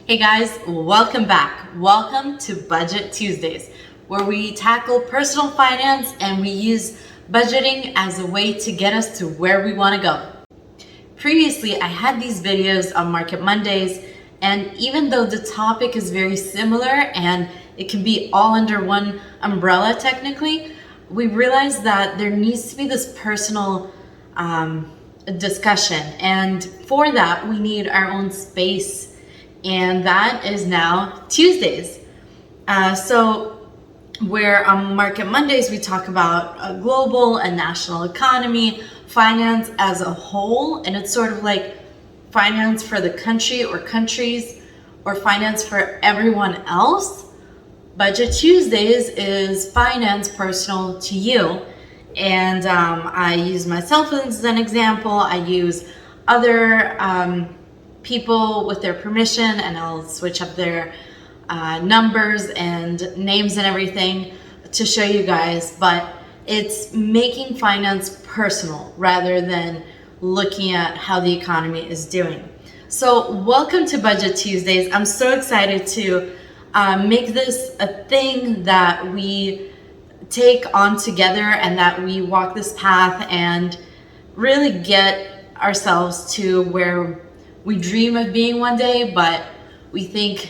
Hey guys, welcome back. Welcome to Budget Tuesdays, where we tackle personal finance and we use budgeting as a way to get us to where we want to go. Previously, I had these videos on Market Mondays, and even though the topic is very similar and it can be all under one umbrella technically, we realized that there needs to be this personal discussion, and for that we need our own space. And that is now Tuesdays. So where on Market Mondays we talk about a global and national economy, finance as a whole, and it's sort of like finance for the country or countries, or finance for everyone else. Budget Tuesdays is finance personal to you. And I use myself as an example. I use other people with their permission, and I'll switch up their numbers and names and everything to show you guys, but it's making finance personal rather than looking at how the economy is doing. So welcome to Budget Tuesdays. I'm so excited to make this a thing that we take on together and that we walk this path and really get ourselves to where we dream of being one day, but we think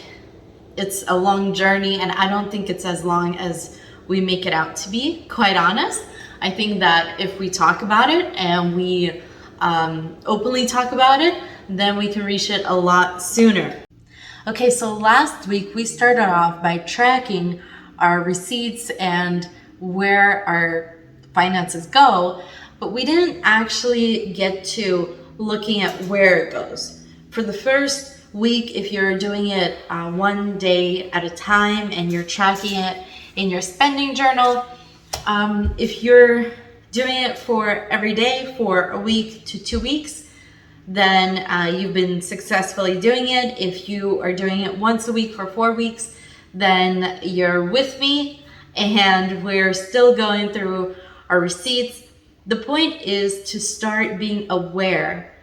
it's a long journey, and I don't think it's as long as we make it out to be, quite honest. I think that if we talk about it and we openly talk about it, then we can reach it a lot sooner. Okay, so last week we started off by tracking our receipts and where our finances go, but we didn't actually get to looking at where it goes. For the first week, if you're doing it one day at a time and you're tracking it in your spending journal, if you're doing it for every day for a week to 2 weeks, then you've been successfully doing it. If you are doing it once a week for 4 weeks, then you're with me and we're still going through our receipts. The point is to start being aware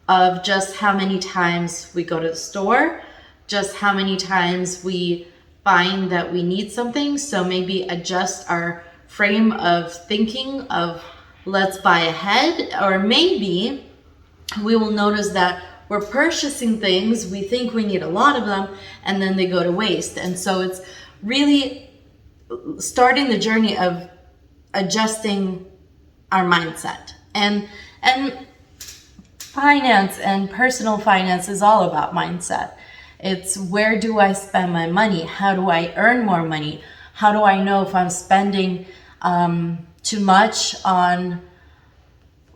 of just how many times we go to the store, just how many times we find that we need something. So maybe adjust our frame of thinking of let's buy ahead, or maybe we will notice that we're purchasing things, we think we need a lot of them, and then they go to waste. And so it's really starting the journey of adjusting our mindset. And finance and personal finance is all about mindset. It's where do I spend my money? How do I earn more money? How do I know if I'm spending too much on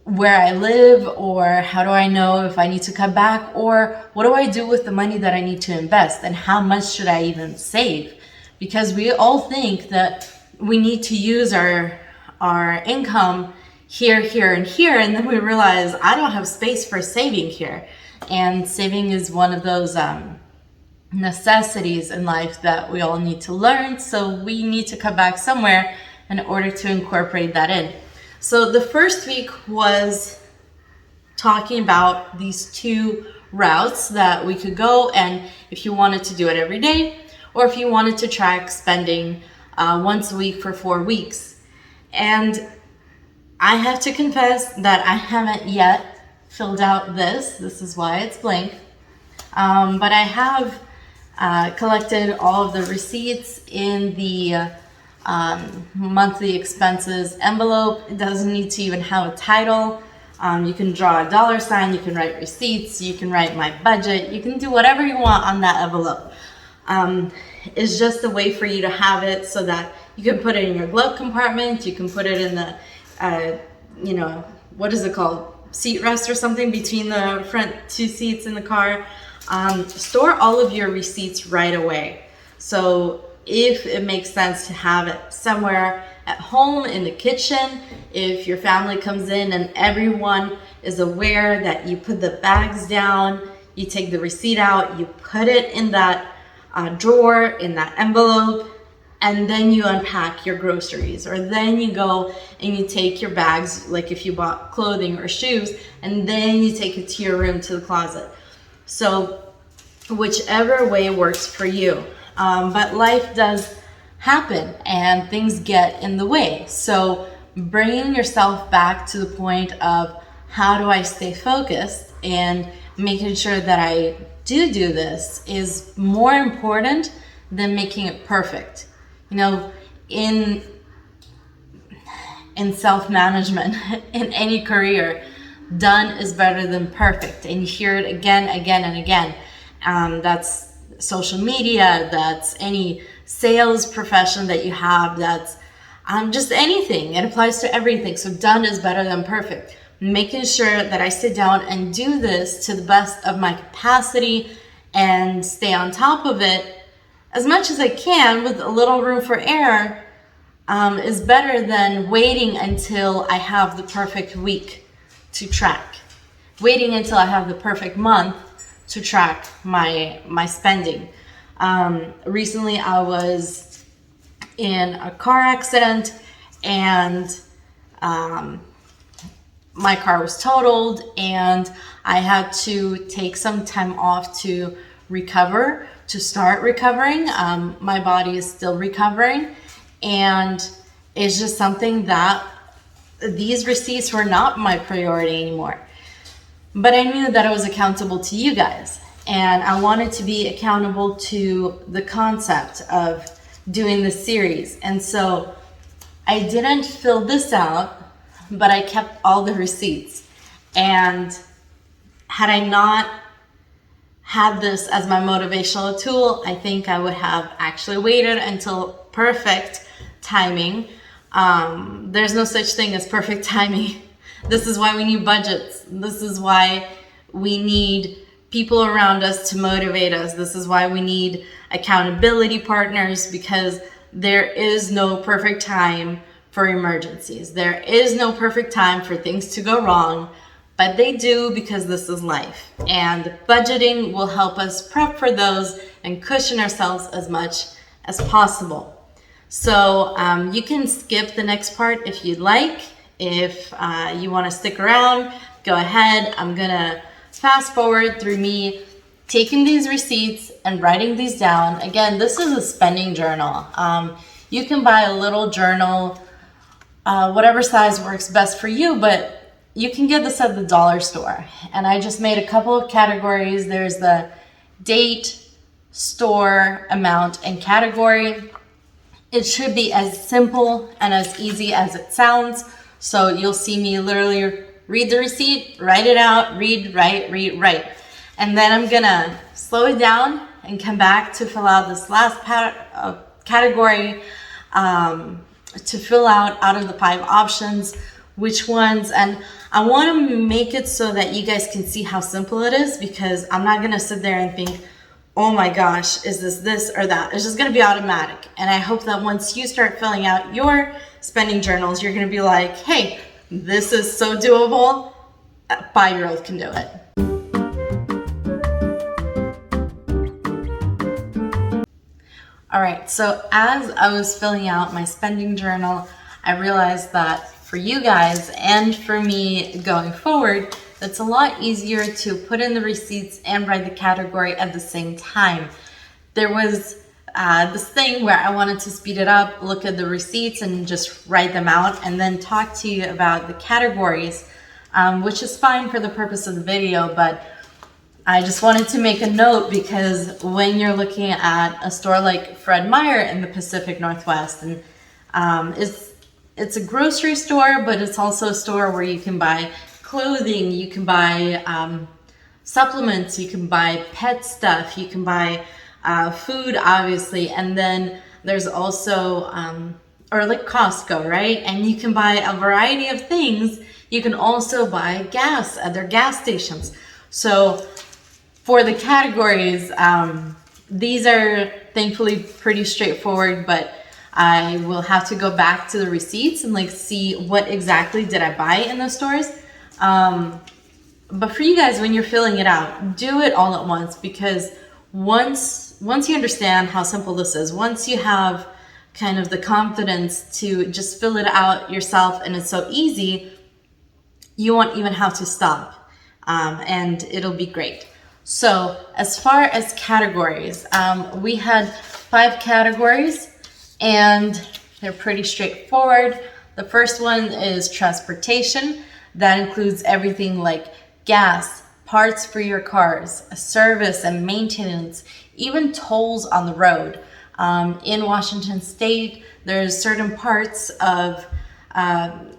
where I live? Or how do I know if I need to cut back? Or what do I do with the money that I need to invest? And how much should I even save? Because we all think that we need to use our income here, and here, and then we realize I don't have space for saving here. And saving is one of those necessities in life that we all need to learn, so we need to cut back somewhere in order to incorporate that in. So the first week was talking about these two routes that we could go, and if you wanted to do it every day, or if you wanted to track spending once a week for 4 weeks. And I have to confess that I haven't yet filled out this. This is why it's blank. But I have collected all of the receipts in the monthly expenses envelope. It doesn't need to even have a title. You can draw a dollar sign, you can write receipts, you can write my budget, you can do whatever you want on that envelope. It's just a way for you to have it so that you can put it in your glove compartment, you can put it in the what is it called? Seat rest or something between the front two seats in the car. Store all of your receipts right away. So if it makes sense to have it somewhere at home, in the kitchen, if your family comes in and everyone is aware that you put the bags down, you take the receipt out, you put it in that drawer, in that envelope, and then you unpack your groceries, or then you go and you take your bags, like if you bought clothing or shoes, and then you take it to your room, to the closet. So whichever way works for you. But life does happen and things get in the way. So bringing yourself back to the point of how do I stay focused and making sure that I do this is more important than making it perfect. You know, in self-management, in any career, done is better than perfect. And you hear it again and again. That's social media, that's any sales profession that you have, that's just anything. It applies to everything. So done is better than perfect. Making sure that I sit down and do this to the best of my capacity and stay on top of it as much as I can with a little room for error is better than waiting until I have the perfect week to track. Waiting until I have the perfect month to track my spending. Recently I was in a car accident and my car was totaled and I had to take some time off to recover, to start recovering. My body is still recovering, and it's just something that these receipts were not my priority anymore. But I knew that I was accountable to you guys, and I wanted to be accountable to the concept of doing this series. And so I didn't fill this out, but I kept all the receipts. And had I not had this as my motivational tool, I think I would have actually waited until perfect timing. There's no such thing as perfect timing. This is why we need budgets. This is why we need people around us to motivate us. This is why we need accountability partners, because there is no perfect time for emergencies. There is no perfect time for things to go wrong, but they do, because this is life. And budgeting will help us prep for those and cushion ourselves as much as possible. So you can skip the next part if you'd like. If you want to stick around, go ahead. I'm gonna fast forward through me taking these receipts and writing these down. Again, this is a spending journal. You can buy a little journal, whatever size works best for you, but you can get this at the dollar store. And I just made a couple of categories. There's the date, store, amount, and category. It should be as simple and as easy as it sounds. So you'll see me literally read the receipt, write it out, read, write. And then I'm gonna slow it down and come back to fill out this last category, to fill out of the 5 options, which ones. And I want to make it so that you guys can see how simple it is, because I'm not gonna sit there and think, oh my gosh, is this or that? It's just gonna be automatic. And I hope that once you start filling out your spending journals, you're gonna be like, hey, this is so doable. A 5-year-old can do it. All right, so as I was filling out my spending journal, I realized that for you guys and for me going forward, it's a lot easier to put in the receipts and write the category at the same time. There was this thing where I wanted to speed it up, look at the receipts and just write them out, and then talk to you about the categories, which is fine for the purpose of the video, but I just wanted to make a note, because when you're looking at a store like Fred Meyer in the Pacific Northwest, and it's a grocery store, but it's also a store where you can buy clothing, you can buy supplements, you can buy pet stuff, you can buy food, obviously, and then there's also, or like Costco, right? And you can buy a variety of things. You can also buy gas at their gas stations. So for the categories, these are thankfully pretty straightforward, but I will have to go back to the receipts and like see what exactly did I buy in the stores. But for you guys, when you're filling it out, do it all at once, because once you understand how simple this is, once you have kind of the confidence to just fill it out yourself and it's so easy, you won't even have to stop, and it'll be great. So as far as categories, we had 5 categories and they're pretty straightforward. The first one is transportation. That includes everything like gas, parts for your cars, service and maintenance, even tolls on the road. In Washington State, there's certain parts of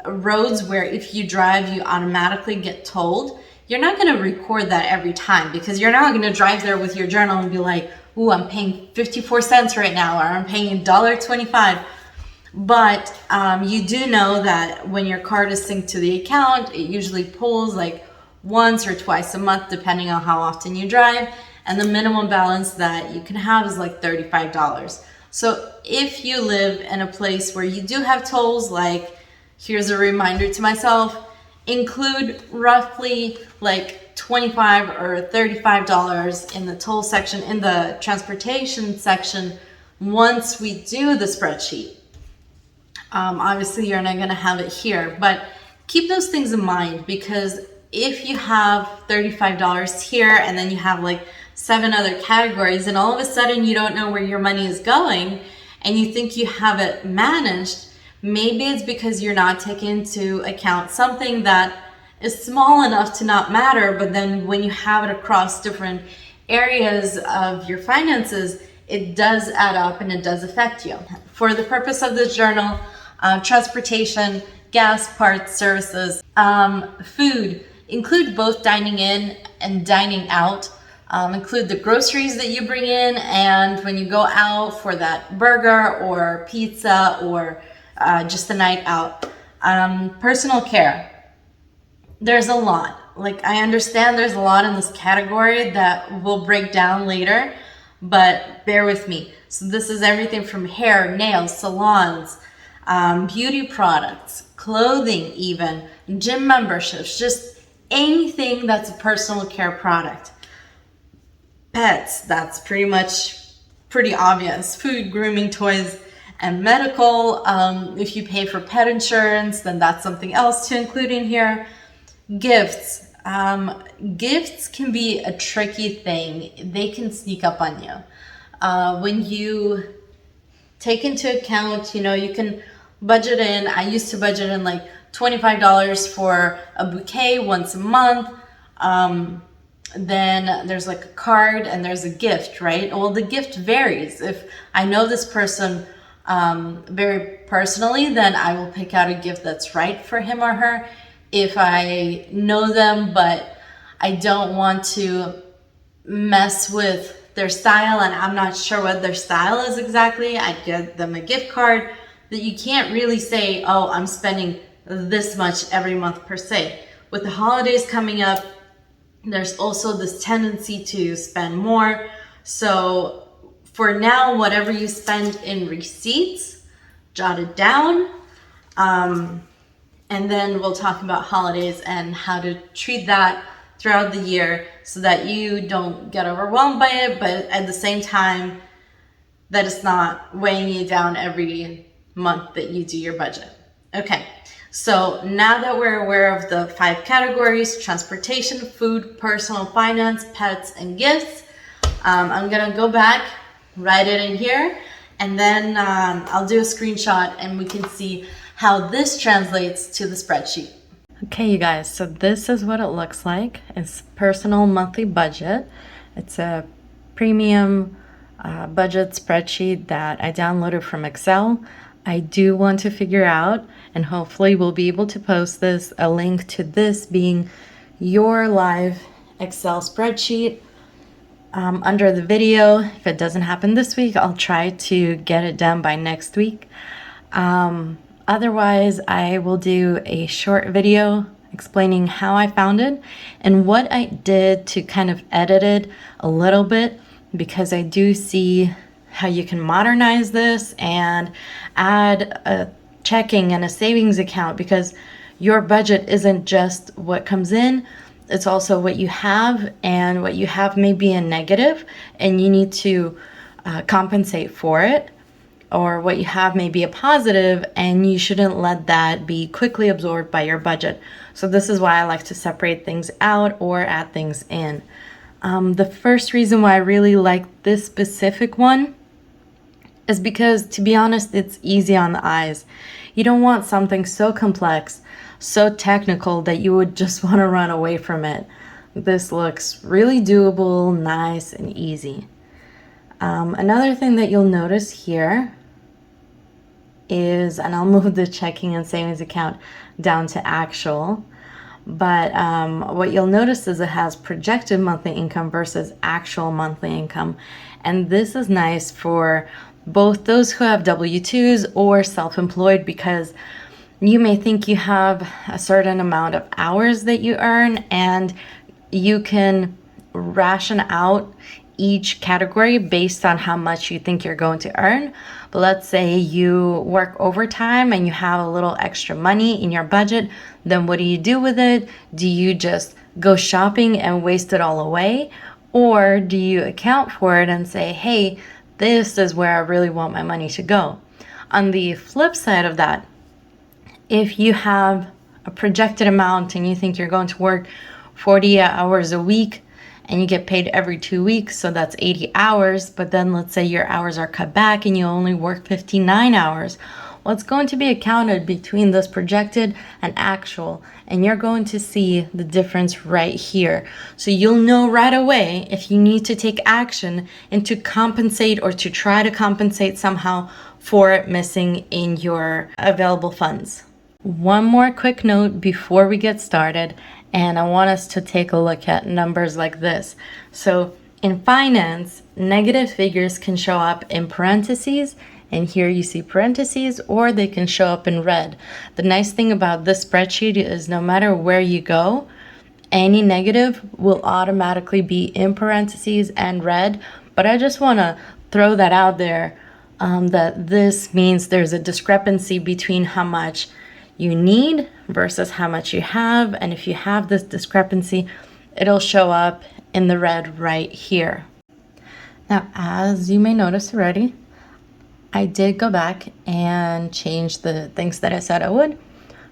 roads where if you drive, you automatically get tolled. You're not going to record that every time because you're not going to drive there with your journal and be like, ooh, I'm paying 54 cents right now, or I'm paying $1.25. But you do know that when your card is synced to the account, it usually pulls like once or twice a month, depending on how often you drive. And the minimum balance that you can have is like $35. So if you live in a place where you do have tolls, like, here's a reminder to myself, include roughly like $25 or $35 in the toll section, in the transportation section, once we do the spreadsheet. Obviously, you're not going to have it here, but keep those things in mind, because if you have $35 here and then you have like 7 other categories and all of a sudden you don't know where your money is going and you think you have it managed, maybe it's because you're not taking into account something that is small enough to not matter, but then when you have it across different areas of your finances, it does add up and it does affect you. For the purpose of this journal, transportation, gas, parts, services, food, include both dining in and dining out. Include the groceries that you bring in, and when you go out for that burger or pizza or just a night out. Personal care. There's a lot. Like, I understand there's a lot in this category that we'll break down later, but bear with me. So this is everything from hair, nails, salons, beauty products, clothing even, gym memberships, just anything that's a personal care product. Pets, that's pretty obvious. Food, grooming, toys, and medical. If you pay for pet insurance, then that's something else to include in here. Gifts. Gifts can be a tricky thing. They can sneak up on you. When you take into account, you can budget in. I used to budget in like $25 for a bouquet once a month. Then there's like a card and there's a gift, right? Well, the gift varies. If I know this person very personally, then I will pick out a gift that's right for him or her. If I know them, but I don't want to mess with their style and I'm not sure what their style is exactly, I get them a gift card that you can't really say, oh, I'm spending this much every month per se. With the holidays coming up, there's also this tendency to spend more. So for now, whatever you spend in receipts, jot it down. And then we'll talk about holidays and how to treat that throughout the year so that you don't get overwhelmed by it, but at the same time, that it's not weighing you down every month that you do your budget. Okay. So now that we're aware of the 5 categories, transportation, food, personal finance, pets, and gifts, I'm going to go back, write it in here, and then I'll do a screenshot and we can see how this translates to the spreadsheet. Okay, you guys, so this is what it looks like. It's personal monthly budget. It's a premium budget spreadsheet that I downloaded from Excel. I do want to figure out, and hopefully we'll be able to post this, a link to this being your live Excel spreadsheet under the video. If it doesn't happen this week, I'll try to get it done by next week. Otherwise, I will do a short video explaining how I found it and what I did to kind of edit it a little bit, because I do see how you can modernize this and add a checking and a savings account, because your budget isn't just what comes in, it's also what you have, and what you have may be a negative and you need to compensate for it, or what you have may be a positive and you shouldn't let that be quickly absorbed by your budget. So this is why I like to separate things out or add things in. The first reason why I really like this specific one is because, to be honest, it's easy on the eyes. You don't want something so complex, so technical that you would just want to run away from it. This looks really doable, nice, and easy. Another thing that you'll notice here is, and I'll move the checking and savings account down to actual, but what you'll notice is it has projected monthly income versus actual monthly income. And this is nice for both those who have W-2s or self-employed, because you may think you have a certain amount of hours that you earn, and you can ration out each category based on how much you think you're going to earn. But let's say you work overtime and you have a little extra money in your budget, then what do you do with it? Do you just go shopping and waste it all away? Or do you account for it and say, hey, this is where I really want my money to go? On the flip side of that, if you have a projected amount and you think you're going to work 40 hours a week and you get paid every 2 weeks, so that's 80 hours, but then let's say your hours are cut back and you only work 59 hours, well, it's going to be accounted between this projected and actual, and you're going to see the difference right here. So you'll know right away if you need to take action and to compensate or to try to compensate somehow for it missing in your available funds. One more quick note before we get started, and I want us to take a look at numbers like this. So in finance, negative figures can show up in parentheses, and here you see parentheses, or they can show up in red. The nice thing about this spreadsheet is no matter where you go, any negative will automatically be in parentheses and red. But I just want to throw that out there, that this means there's a discrepancy between how much you need versus how much you have. And if you have this discrepancy, it'll show up in the red right here. Now, as you may notice already, I did go back and change the things that I said I would.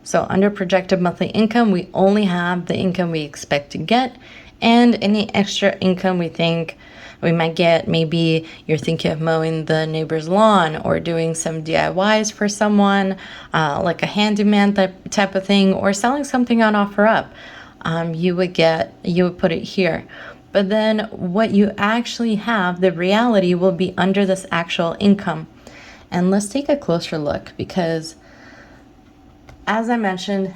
So under projected monthly income, we only have the income we expect to get and any extra income we think we might get. Maybe you're thinking of mowing the neighbor's lawn or doing some DIYs for someone, like a handyman type of thing, or selling something on OfferUp. You would put it here. But then what you actually have, the reality, will be under this actual income. And let's take a closer look, because as I mentioned,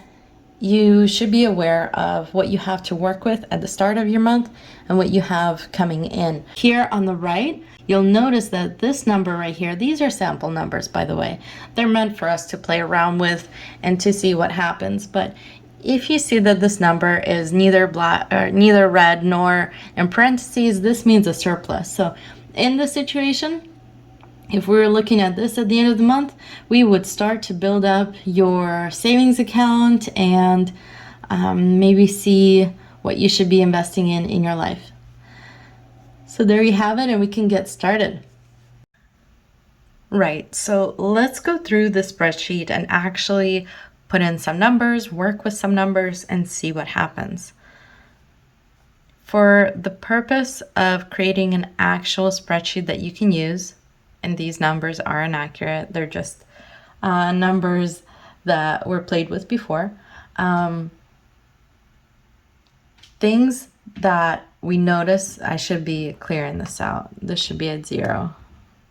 you should be aware of what you have to work with at the start of your month and what you have coming in. Here on the right, you'll notice that this number right here, these are sample numbers, by the way. They're meant for us to play around with and to see what happens. But if you see that this number is neither red nor in parentheses, this means a surplus. So in this situation, if we were looking at this at the end of the month, we would start to build up your savings account and maybe see what you should be investing in your life. So there you have it, and we can get started. Right, so let's go through the spreadsheet and actually put in some numbers, work with some numbers, and see what happens. For the purpose of creating an actual spreadsheet that you can use, and these numbers are inaccurate, they're just numbers that were played with before. Things that we notice, I should be clearing this out. This should be at 0.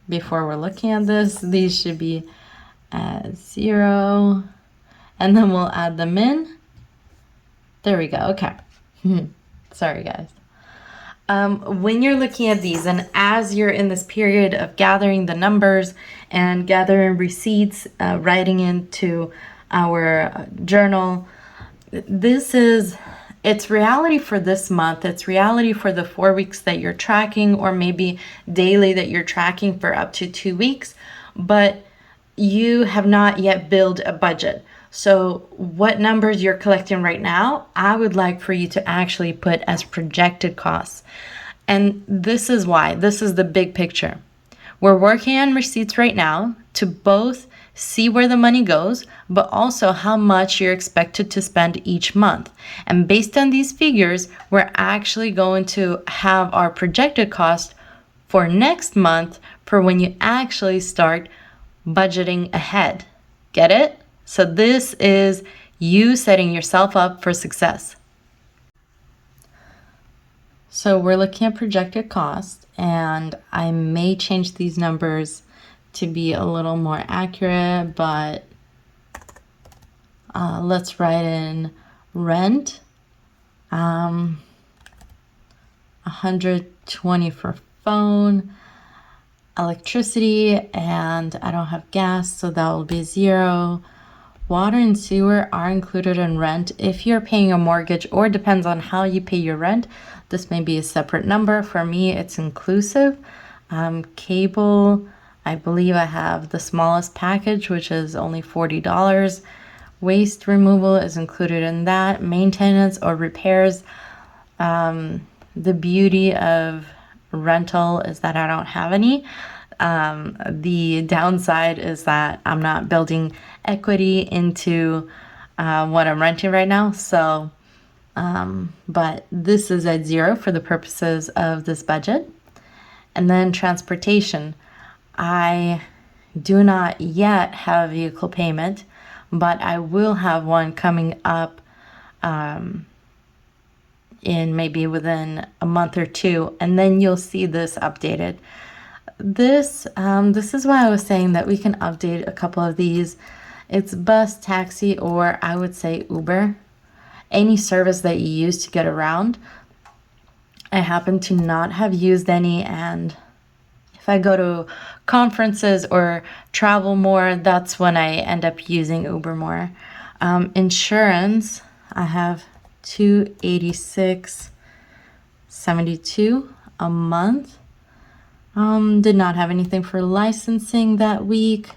Before we're looking at this, these should be at 0. And then we'll add them in. There we go, okay. Sorry guys. When you're looking at these, and as you're in this period of gathering the numbers and gathering receipts, writing into our journal, it's reality for this month. It's reality for the 4 weeks that you're tracking, or maybe daily that you're tracking for up to 2 weeks, but you have not yet built a budget. So what numbers you're collecting right now, I would like for you to actually put as projected costs. And this is why. This is the big picture. We're working on receipts right now to both see where the money goes, but also how much you're expected to spend each month. And based on these figures, we're actually going to have our projected cost for next month for when you actually start budgeting ahead. Get it? So this is you setting yourself up for success. So we're looking at projected cost, and I may change these numbers to be a little more accurate, but let's write in rent, 120 for phone, electricity, and I don't have gas, so that will be 0. Water and sewer are included in rent. If you're paying a mortgage, or depends on how you pay your rent, this may be a separate number. For me, it's inclusive. Cable, I believe I have the smallest package, which is only $40. Waste removal is included in that. Maintenance or repairs. The beauty of rental is that I don't have any. The downside is that I'm not building equity into what I'm renting right now. So, but this is at 0 for the purposes of this budget. And then transportation. I do not yet have a vehicle payment, but I will have one coming up in maybe within a month or 2, and then you'll see this updated. This is why I was saying that we can update a couple of these. It's bus, taxi, or I would say Uber. Any service that you use to get around. I happen to not have used any, and if I go to conferences or travel more, that's when I end up using Uber more. Insurance, I have $286.72 a month. Did not have anything for licensing that week.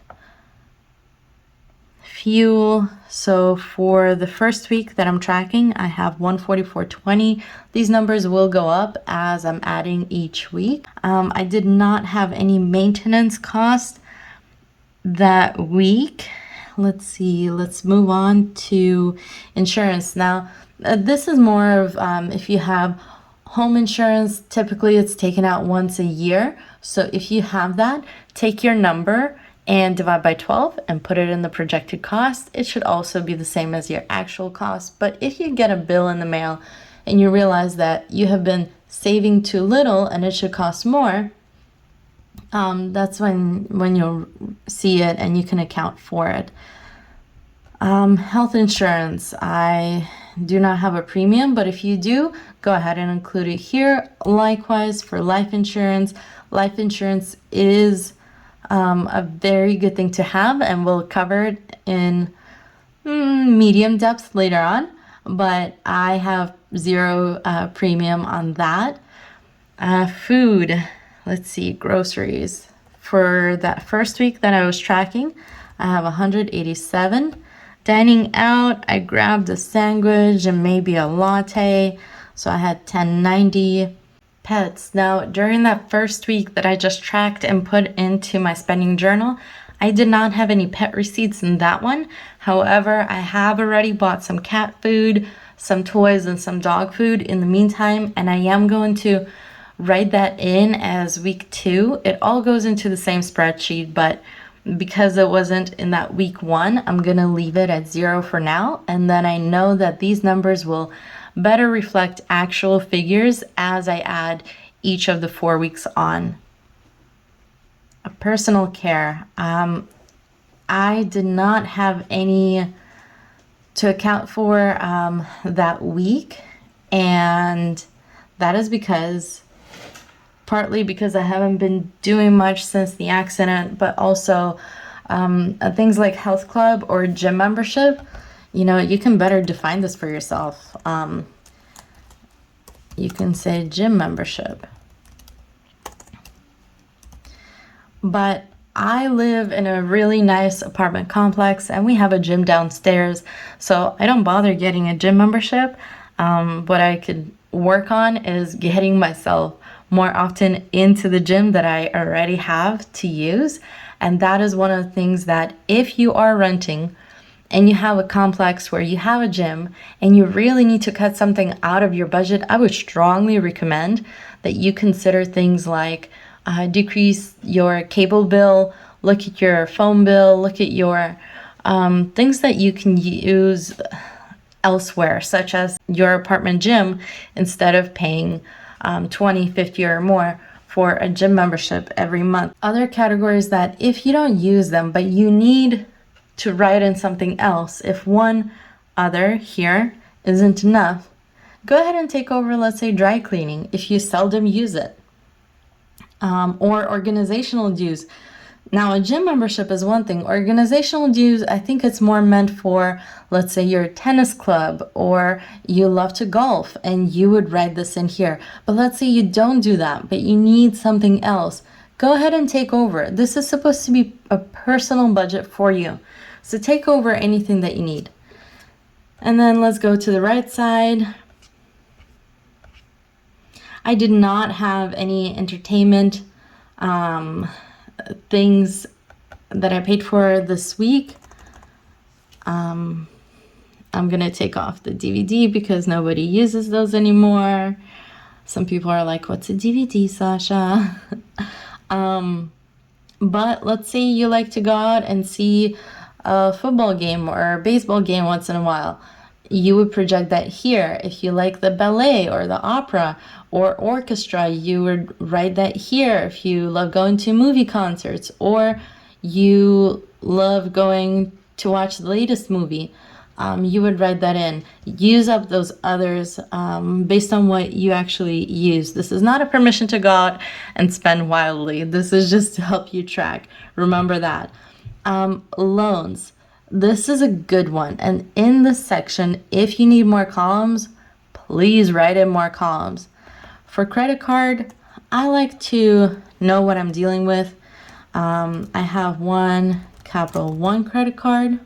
Fuel, so for the first week that I'm tracking, I have $144.20. These numbers will go up as I'm adding each week. I did not have any maintenance cost that week. Let's see, let's move on to insurance. Now, this is more of if you have home insurance, typically it's taken out once a year. So if you have that, take your number and divide by 12 and put it in the projected cost. It should also be the same as your actual cost. But if you get a bill in the mail and you realize that you have been saving too little and it should cost more, that's when you'll see it and you can account for it. Health insurance, I do not have a premium, but if you do, go ahead and include it here. Likewise for life insurance is a very good thing to have, and we'll cover it in medium depth later on, but I have 0 premium on that. Food, let's see, groceries. For that first week that I was tracking, I have 187. Dining out, I grabbed a sandwich and maybe a latte, so I had 10.90. Pets. Now, during that first week that I just tracked and put into my spending journal, I did not have any pet receipts in that one. However, I have already bought some cat food, some toys, and some dog food in the meantime, and I am going to write that in as week 2. It all goes into the same spreadsheet, but because it wasn't in that week 1, I'm going to leave it at 0 for now, and then I know that these numbers will better reflect actual figures as I add each of the 4 weeks on. Personal care. I did not have any to account for that week, and that is partly because I haven't been doing much since the accident, but also things like health club or gym membership. You can better define this for yourself. You can say gym membership. But I live in a really nice apartment complex and we have a gym downstairs, so I don't bother getting a gym membership. What I could work on is getting myself more often into the gym that I already have to use. And that is one of the things that if you are renting and you have a complex where you have a gym and you really need to cut something out of your budget, I would strongly recommend that you consider things like decrease your cable bill, look at your phone bill, look at your things that you can use elsewhere, such as your apartment gym, instead of paying $20, $50 or more for a gym membership every month. Other categories that if you don't use them, but you need to write in something else, if one other here isn't enough, go ahead and take over, let's say, dry cleaning if you seldom use it, or organizational dues. Now, a gym membership is one thing. Organizational dues, I think it's more meant for, let's say, your tennis club, or you love to golf and you would write this in here. But let's say you don't do that, but you need something else. Go ahead and take over. This is supposed to be a personal budget for you. So take over anything that you need. And then let's go to the right side. I did not have any entertainment things that I paid for this week. I'm gonna take off the DVD because nobody uses those anymore. Some people are like, what's a DVD, Sasha? But let's say you like to go out and see a football game or a baseball game once in a while. You would project that here. If you like the ballet or the opera or orchestra, you would write that here. If you love going to movie concerts or you love going to watch the latest movie, you would write that in. Use up those others based on what you actually use. This is not a permission to go out and spend wildly. This is just to help you track. Remember that. Loans. This is a good one. And in this section, if you need more columns, please write in more columns. For credit card, I like to know what I'm dealing with. I have one Capital One credit card,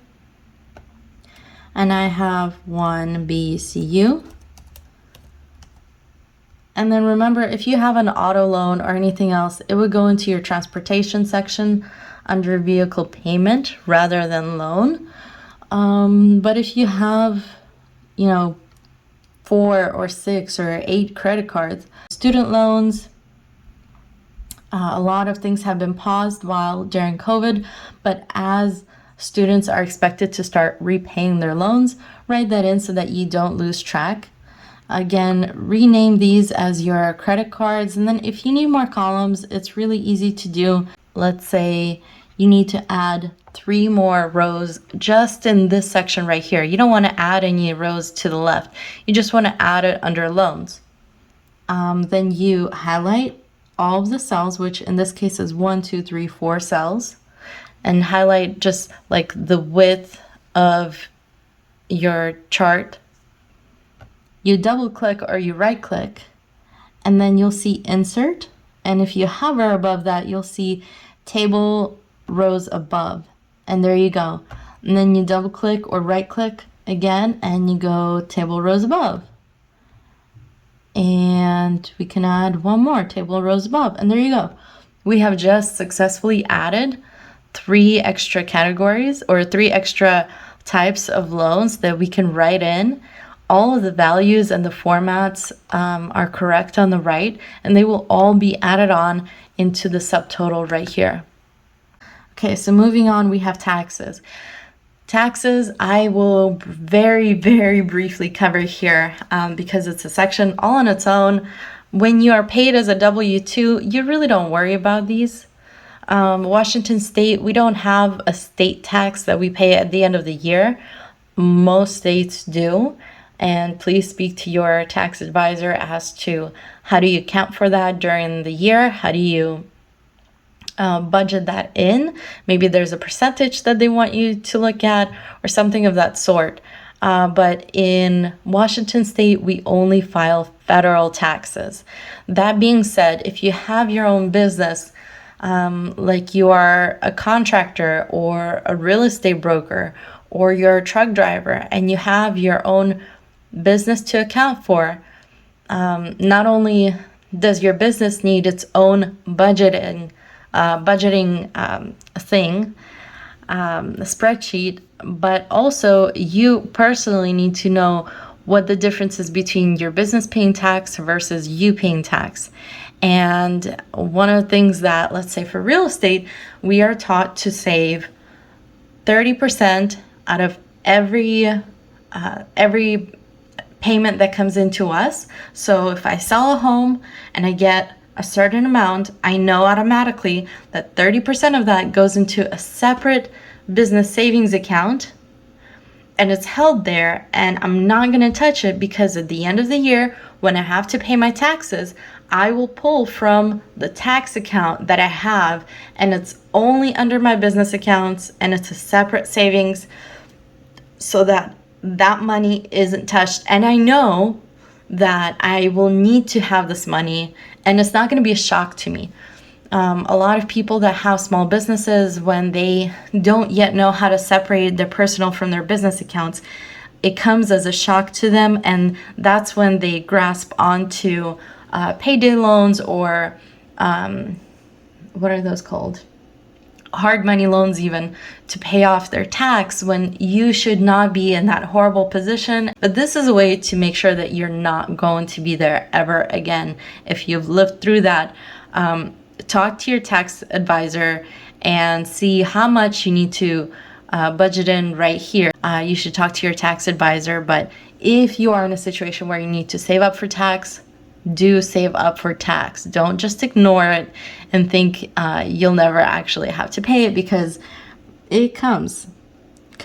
and I have one BCU. And then remember, if you have an auto loan or anything else, it would go into your transportation section under vehicle payment rather than loan. But if you have, 4 or 6 or 8 credit cards, student loans, a lot of things have been paused during COVID, but as students are expected to start repaying their loans, write that in so that you don't lose track. Again, rename these as your credit cards. And then if you need more columns, it's really easy to do. Let's say you need to add 3 more rows just in this section right here. You don't want to add any rows to the left. You just want to add it under loans. Then you highlight all of the cells, which in this case is 1, 2, 3, 4 cells, and highlight just like the width of your chart. You double click or you right click, and then you'll see insert. And if you hover above that, you'll see table rows above. And there you go. And then you double click or right click again, and you go table rows above. And we can add one more table rows above. And there you go. We have just successfully added 3 extra categories or 3 extra types of loans that we can write in. All of the values and the formats are correct on the right, and they will all be added on into the subtotal right here. Okay, so moving on, we have taxes. Taxes, I will very, very briefly cover here because it's a section all on its own. When you are paid as a W-2, you really don't worry about these. Washington State, we don't have a state tax that we pay at the end of the year. Most states do. And please speak to your tax advisor as to how do you account for that during the year? How do you budget that in? Maybe there's a percentage that they want you to look at or something of that sort. But in Washington State, we only file federal taxes. That being said, if you have your own business, like you are a contractor or a real estate broker or you're a truck driver and you have your own business to account for, not only does your business need its own budgeting thing, spreadsheet, but also you personally need to know what the difference is between your business paying tax versus you paying tax. And one of the things that, let's say for real estate, we are taught to save 30% out of every payment that comes into us. So if I sell a home and I get a certain amount, I know automatically that 30% of that goes into a separate business savings account, and it's held there, and I'm not going to touch it, because at the end of the year, when I have to pay my taxes, I will pull from the tax account that I have, and it's only under my business accounts, and it's a separate savings, so that that money isn't touched. And I know that I will need to have this money, and it's not going to be a shock to me. A lot of people that have small businesses, when they don't yet know how to separate their personal from their business accounts, it comes as a shock to them, and that's when they grasp onto payday loans, or what are those called? Hard money loans, even, to pay off their tax, when you should not be in that horrible position. But this is a way to make sure that you're not going to be there ever again. If you've lived through that, talk to your tax advisor and see how much you need to budget in right here. You should talk to your tax advisor, but if you are in a situation where you need to save up for tax, do save up for tax. Don't just ignore it and think you'll never actually have to pay it, because it comes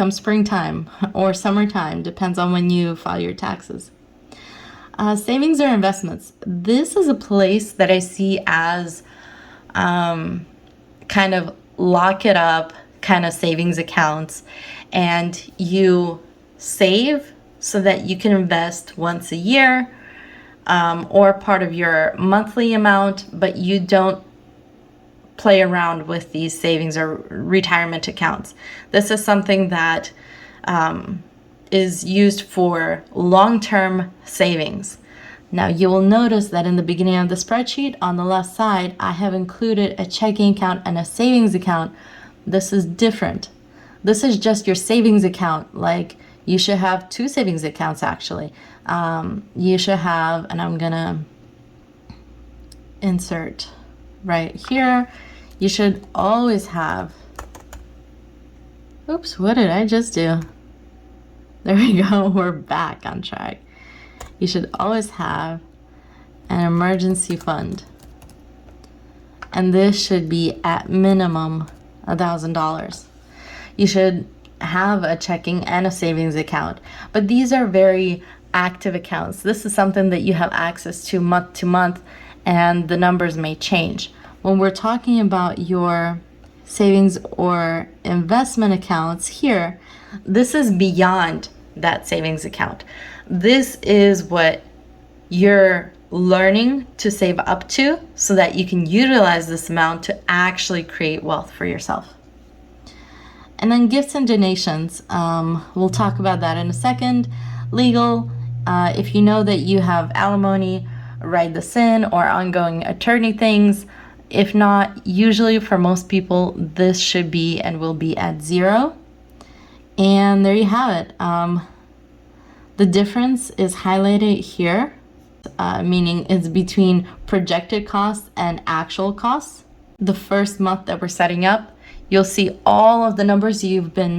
springtime or summertime, depends on when you file your taxes. Savings or investments. This is a place that I see as kind of lock it up kind of savings accounts, and you save so that you can invest once a year, or part of your monthly amount, but you don't play around with these savings or retirement accounts. This is something that is used for long-term savings. Now you will notice that in the beginning of the spreadsheet on the left side, I have included a checking account and a savings account. This is different. This is just your savings account. Like, you should have two savings accounts actually. You should have, and I'm gonna insert right here, you should always have, oops, what did I just do? There we go, we're back on track. You should always have an emergency fund. And this should be at minimum $1,000. You should have a checking and a savings account. But these are very active accounts. This is something that you have access to month, and the numbers may change. When we're talking about your savings or investment accounts here, this is beyond that savings account. This is what you're learning to save up to, so that you can utilize this amount to actually create wealth for yourself. And then gifts and donations. We'll talk about that in a second. Legal, if you know that you have alimony, write this in, or ongoing attorney things. If not, usually for most people, this should be and will be at 0. And there you have it. The difference is highlighted here, meaning it's between projected costs and actual costs. The first month that we're setting up, you'll see all of the numbers you've been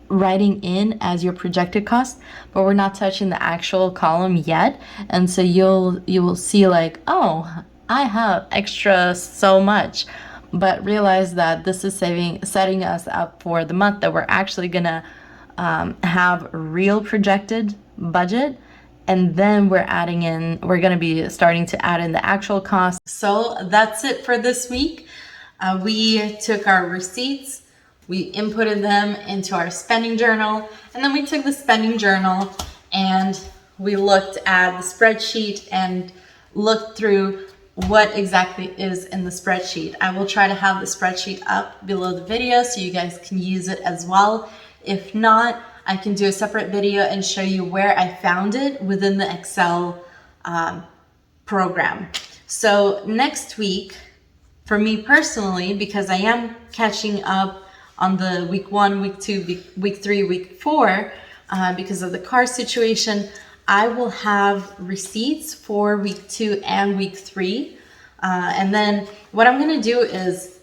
writing in as your projected cost, but we're not touching the actual column yet. And so you will see like, oh, I have extra so much, but realize that this is setting us up for the month that we're actually gonna have real projected budget, and then we're gonna be starting to add in the actual cost. So that's it for this week. We took our receipts, we inputted them into our spending journal, and then we took the spending journal and we looked at the spreadsheet and looked through what exactly is in the spreadsheet. I will try to have the spreadsheet up below the video so you guys can use it as well. If not, I can do a separate video and show you where I found it within the Excel program. So next week, for me personally, because I am catching up on the week 1, week 2, week 3, week 4, because of the car situation, I will have receipts for week 2 and week 3. And then what I'm going to do is,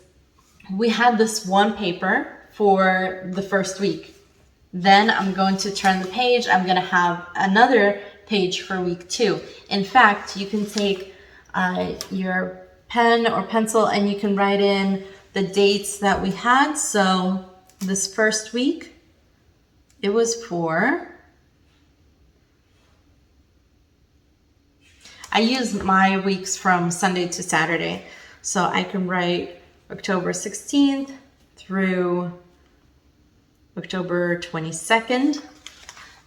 we had this one paper for the first week. Then I'm going to turn the page. I'm going to have another page for week 2. In fact, you can take your pen or pencil and you can write in the dates that we had. So this first week, it was for, I use my weeks from Sunday to Saturday. So I can write October 16th through October 22nd.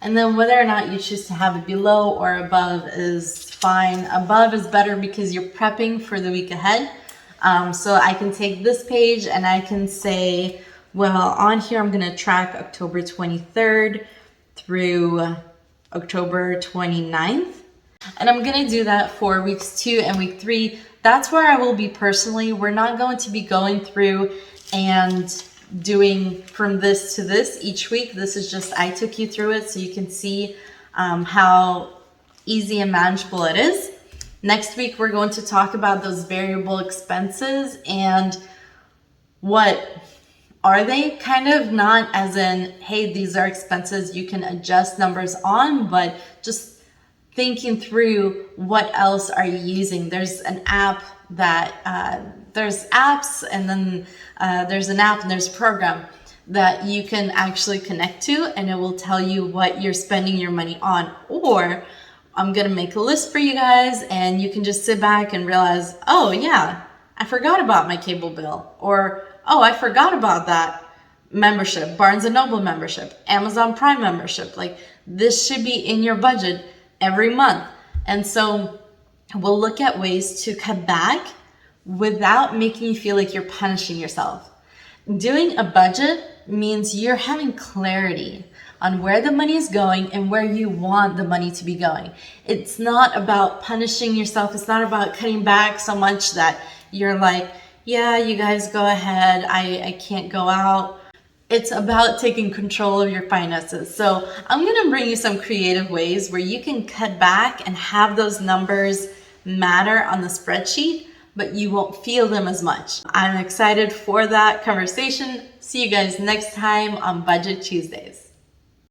And then whether or not you choose to have it below or above is fine. Above is better because you're prepping for the week ahead. So I can take this page and I can say, well, on here I'm going to track October 23rd through October 29th. And I'm going to do that for weeks 2 and week 3. That's where I will be personally. We're not going to be going through and doing from this to this each week. This is just, I took you through it so you can see how easy and manageable it is. Next week, we're going to talk about those variable expenses and what are they? Kind of not as in, hey, these are expenses you can adjust numbers on, but just thinking through what else are you using. There's an app that, there's apps and then there's an app and there's a program that you can actually connect to and it will tell you what you're spending your money on. Or I'm gonna make a list for you guys and you can just sit back and realize, oh yeah, I forgot about my cable bill. Or, oh, I forgot about that membership, Barnes & Noble membership, Amazon Prime membership. Like, this should be in your budget every month. And so we'll look at ways to cut back without making you feel like you're punishing yourself. Doing a budget means you're having clarity on where the money is going and where you want the money to be going. It's not about punishing yourself. It's not about cutting back so much that you're like, yeah, you guys go ahead. I can't go out. It's about taking control of your finances. So I'm going to bring you some creative ways where you can cut back and have those numbers matter on the spreadsheet, but you won't feel them as much. I'm excited for that conversation. See you guys next time on Budget Tuesdays.